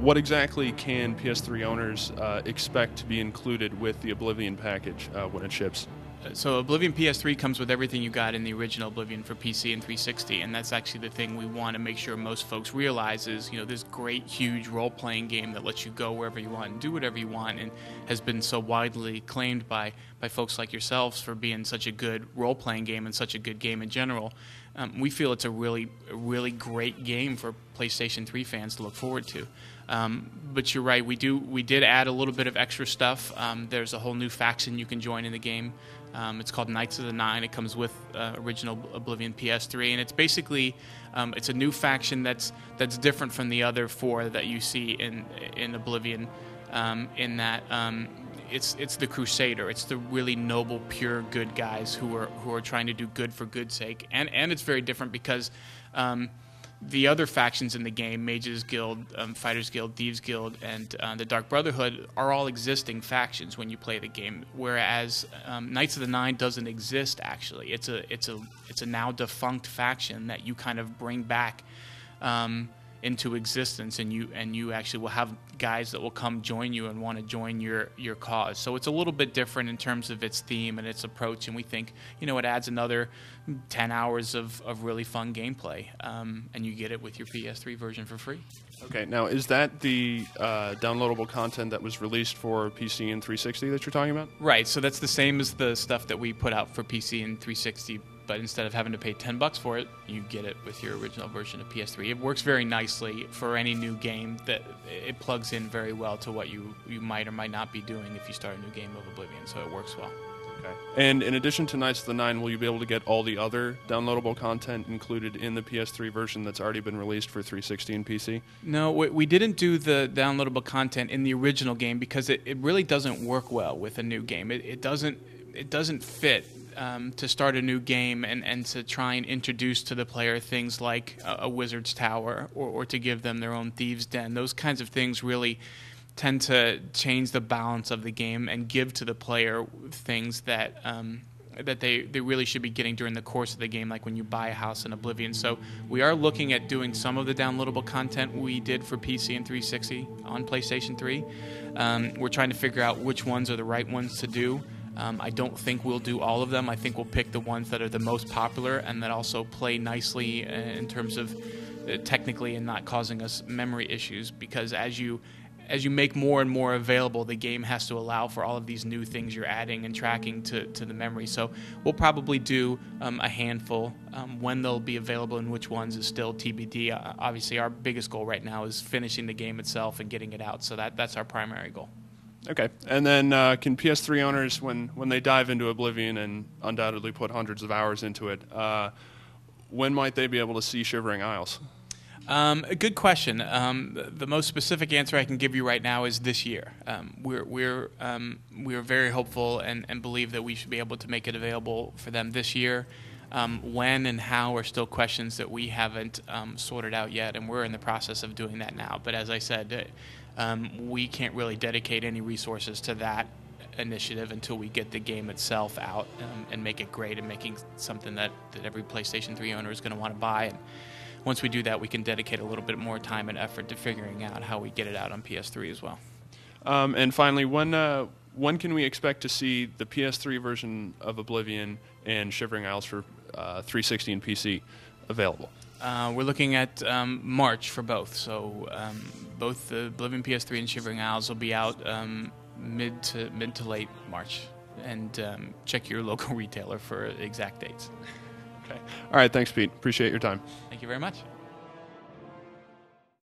What exactly can PS3 owners expect to be included with the Oblivion package when it ships? So Oblivion PS3 comes with everything you got in the original Oblivion for PC and 360, and that's actually the thing we want to make sure most folks realize is, this great, huge role-playing game that lets you go wherever you want and do whatever you want, and has been so widely acclaimed by folks like yourselves for being such a good role-playing game and such a good game in general. We feel it's a really great game for PlayStation 3 fans to look forward to. But you're right, we did add a little bit of extra stuff. There's a whole new faction you can join in the game. It's called Knights of the Nine. It comes with original Oblivion PS3, and it's basically it's a new faction that's different from the other four that you see in Oblivion. In that it's the Crusader. It's the really noble, pure, good guys who are trying to do good for good's sake, and it's very different because the other factions in the game, Mages Guild, Fighters Guild, Thieves Guild, and the Dark Brotherhood, are all existing factions when you play the game. Whereas Knights of the Nine doesn't exist actually. It's a now defunct faction that you kind of bring back into existence, and you actually will have guys that will come join you and want to join your cause. So it's a little bit different in terms of its theme and its approach, and we think it adds another 10 hours of really fun gameplay, and you get it with your PS3 version for free. Okay, now is that the downloadable content that was released for PC and 360 that you're talking about? Right, so that's the same as the stuff that we put out for PC and 360, but instead of having to pay $10 for it, you get it with your original version of PS3. It works very nicely for any new game. That it plugs in very well to what you might or might not be doing if you start a new game of Oblivion, so it works well. Okay. And in addition to Knights of the Nine, will you be able to get all the other downloadable content included in the PS3 version that's already been released for 360 and PC? No, we didn't do the downloadable content in the original game because it really doesn't work well with a new game. It doesn't fit to start a new game and to try and introduce to the player things like a wizard's tower or to give them their own thieves' den. Those kinds of things really tend to change the balance of the game and give to the player things that they really should be getting during the course of the game, like when you buy a house in Oblivion. So we are looking at doing some of the downloadable content we did for PC and 360 on PlayStation 3. We're trying to figure out which ones are the right ones to do. I don't think we'll do all of them. I think we'll pick the ones that are the most popular and that also play nicely in terms of technically and not causing us memory issues, because as you make more and more available, the game has to allow for all of these new things you're adding and tracking to the memory. So we'll probably do a handful. When they'll be available and which ones is still TBD. Obviously, our biggest goal right now is finishing the game itself and getting it out. So that's our primary goal. Okay. And then can PS3 owners, when they dive into Oblivion and undoubtedly put hundreds of hours into it, when might they be able to see Shivering Isles? A good question. The most specific answer I can give you right now is this year. We're very hopeful and believe that we should be able to make it available for them this year. When and how are still questions that we haven't sorted out yet, and we're in the process of doing that now. But as I said, we can't really dedicate any resources to that initiative until we get the game itself out and make it great and making something that every PlayStation 3 owner is going to want to buy. And once we do that, we can dedicate a little bit more time and effort to figuring out how we get it out on PS3 as well. And finally, when can we expect to see the PS3 version of Oblivion and Shivering Isles for 360 and PC available? We're looking at March for both. So both the Oblivion PS3 and Shivering Isles will be out mid to late March. And check your local retailer for exact dates. Okay. All right. Thanks, Pete. Appreciate your time. Thank you very much.